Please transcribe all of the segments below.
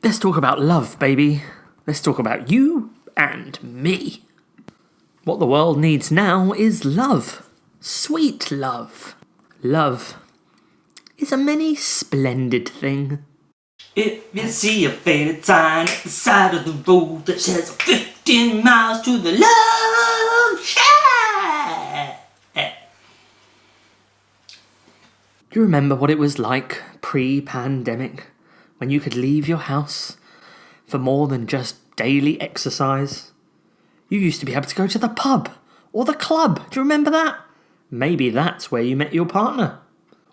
Let's talk about love, baby. Let's talk about you and me. What the world needs now is love. Sweet love. Love is a many splendid thing. If you see a faded sign at the side of the road that says 15 miles to the love shack. Do you remember what it was like pre-pandemic, when you could leave your house for more than just daily exercise? You used to be able to go to the pub or the club. Do you remember that? Maybe that's where you met your partner.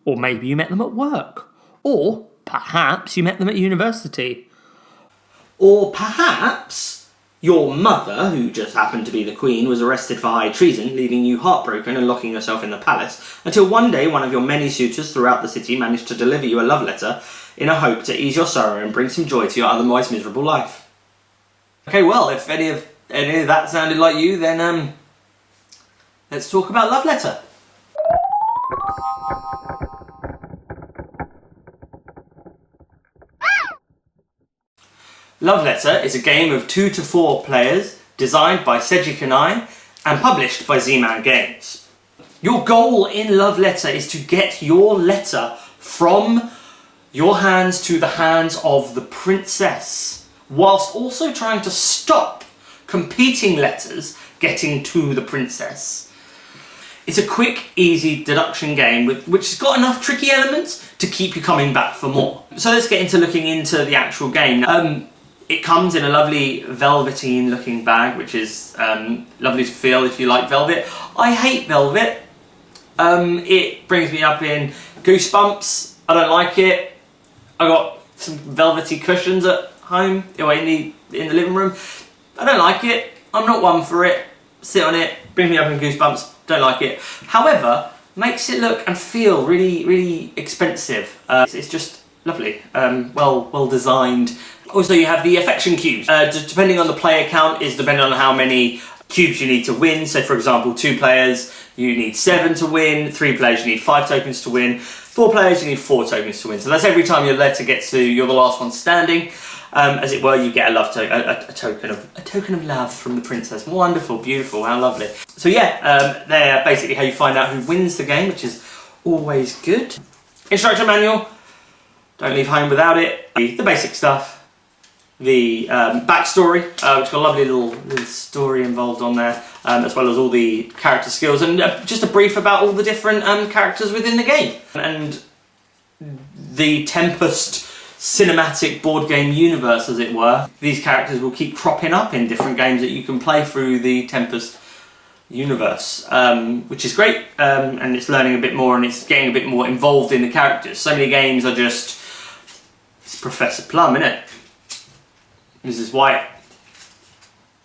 Or maybe you met them at work. Or perhaps you met them at university. Or perhaps your mother, who just happened to be the Queen, was arrested for high treason, leaving you heartbroken and locking yourself in the palace, until one day one of your many suitors throughout the city managed to deliver you a love letter in a hope to ease your sorrow and bring some joy to your otherwise miserable life. Okay, well, if any of that sounded like you, then let's talk about Love Letter. Love Letter is a game of 2 to 4 players, designed by Seiji Kanai and published by Z-Man Games. Your goal in Love Letter is to get your letter from your hands to the hands of the princess, whilst also trying to stop competing letters getting to the princess. It's a quick, easy deduction game which has got enough tricky elements to keep you coming back for more. So let's get into looking into the actual game. It comes in a lovely velveteen looking bag, which is lovely to feel if you like velvet. I hate velvet. It brings me up in goosebumps. I don't like it. I got some velvety cushions at home, in the living room. I don't like it. I'm not one for it. Sit on it, brings me up in goosebumps. Don't like it. However, makes it look and feel really, really expensive. It's just lovely. Well designed. Also, you have the affection cubes. Depending on the player count is depending on how many cubes you need to win. So, for example, 2 players, you need 7 to win. 3 players, you need 5 tokens to win. 4 players, you need 4 tokens to win. So that's every time your letter gets to you're the last one standing. As it were, you get a token of love from the princess. Wonderful, beautiful, how lovely. So yeah, they're basically how you find out who wins the game, which is always good. Instruction manual. Don't leave home without it. The basic stuff. The backstory, which got a lovely little story involved on there, as well as all the character skills, and just a brief about all the different characters within the game. And the Tempest cinematic board game universe, as it were. These characters will keep cropping up in different games that you can play through the Tempest universe, which is great, and it's learning a bit more and it's getting a bit more involved in the characters. So many games are just, it's Professor Plum, innit? Mrs. White,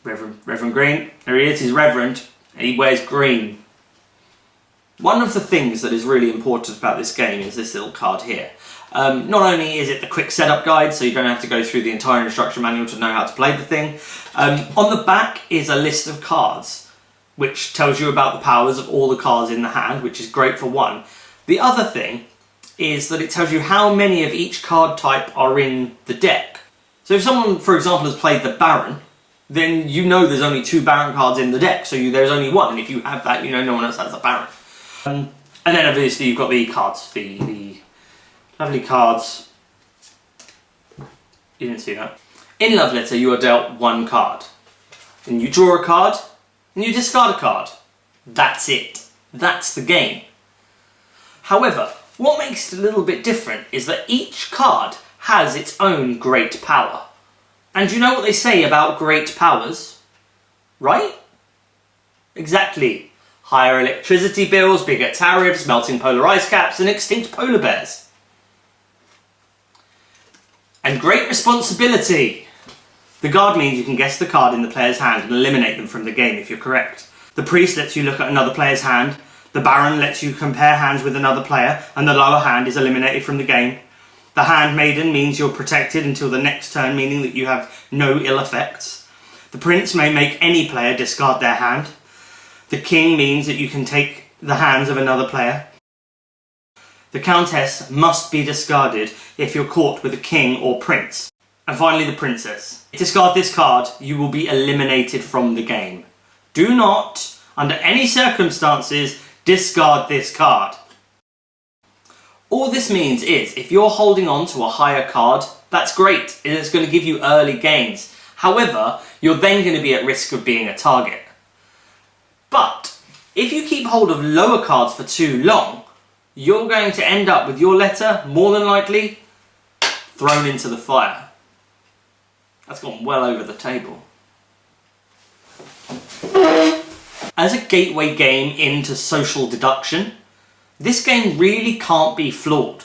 Reverend Green, there he is, he's Reverend, he wears green. One of the things that is really important about this game is this little card here. Not only is it the quick setup guide, so you don't have to go through the entire instruction manual to know how to play the thing, on the back is a list of cards, which tells you about the powers of all the cards in the hand, which is great for one. The other thing is that it tells you how many of each card type are in the deck. So if someone, for example, has played the Baron, then you know there's only 2 Baron cards in the deck, so there's only one, and if you have that, you know no one else has a Baron. And then obviously you've got the cards, the lovely cards. You didn't see that. In Love Letter, you are dealt 1 card. And you draw a card, and you discard a card. That's it. That's the game. However, what makes it a little bit different is that each card has its own great power. And you know what they say about great powers? Right? Exactly. Higher electricity bills, bigger tariffs, melting polar ice caps, and extinct polar bears. And great responsibility. The guard means you can guess the card in the player's hand and eliminate them from the game if you're correct. The priest lets you look at another player's hand. The baron lets you compare hands with another player, and the lower hand is eliminated from the game. The handmaiden means you're protected until the next turn, meaning that you have no ill effects. The prince may make any player discard their hand. The king means that you can take the hands of another player. The countess must be discarded if you're caught with a king or prince. And finally, the princess. Discard this card, you will be eliminated from the game. Do not, under any circumstances, discard this card. All this means is, if you're holding on to a higher card, that's great, and it's going to give you early gains. However, you're then going to be at risk of being a target. But, if you keep hold of lower cards for too long, you're going to end up with your letter, more than likely, thrown into the fire. That's gone well over the table. As a gateway game into social deduction, this game really can't be flawed.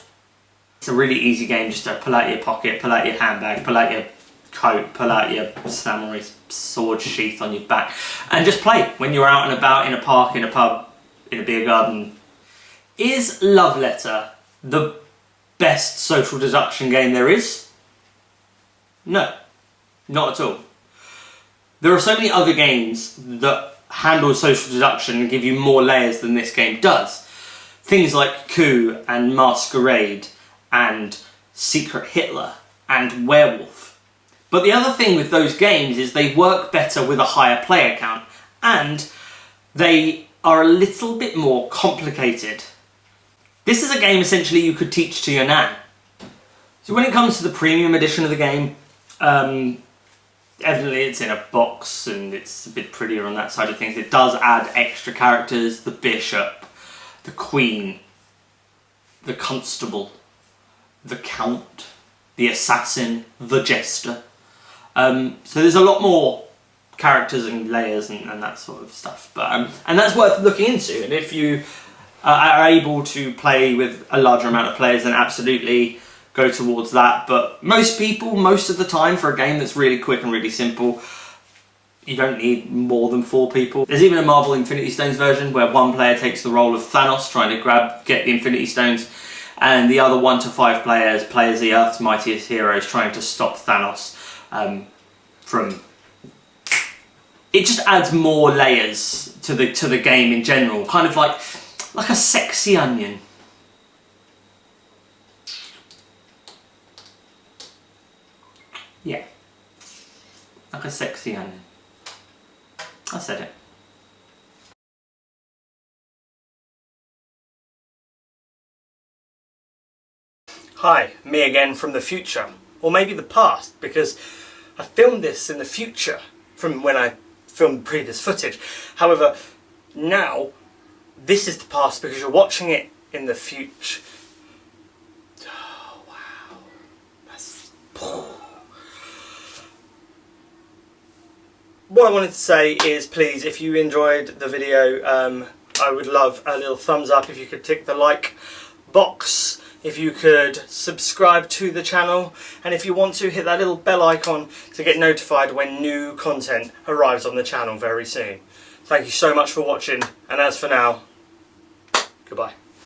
It's a really easy game just to pull out your pocket, pull out your handbag, pull out your coat, pull out your samurai sword sheath on your back, and just play when you're out and about in a park, in a pub, in a beer garden. Is Love Letter the best social deduction game there is? No, not at all. There are so many other games that handle social deduction and give you more layers than this game does. Things like Coup and Masquerade and Secret Hitler and Werewolf. But the other thing with those games is they work better with a higher player count, and they are a little bit more complicated. This is a game essentially you could teach to your nan. So when it comes to the premium edition of the game, evidently it's in a box and it's a bit prettier on that side of things. It does add extra characters: the bishop, the queen, the constable, the count, the assassin, the jester. So there's a lot more characters and layers and that sort of stuff. But and that's worth looking into. And if you are able to play with a larger amount of players, then absolutely go towards that. But most people, most of the time, for a game that's really quick and really simple, you don't need more than 4 people. There's even a Marvel Infinity Stones version where one player takes the role of Thanos trying to get the Infinity Stones, and the other 1 to 5 players play as the Earth's mightiest heroes trying to stop Thanos from... It just adds more layers to the game in general, kind of like a sexy onion. Yeah, like a sexy onion. I said it. Hi, me again from the future, or maybe the past, because I filmed this in the future from when I filmed previous footage. However, now this is the past because you're watching it in the future. Oh, wow. That's... What I wanted to say is, please, if you enjoyed the video, I would love a little thumbs up if you could tick the like box, if you could subscribe to the channel, and if you want to, hit that little bell icon to get notified when new content arrives on the channel very soon. Thank you so much for watching, and as for now, goodbye.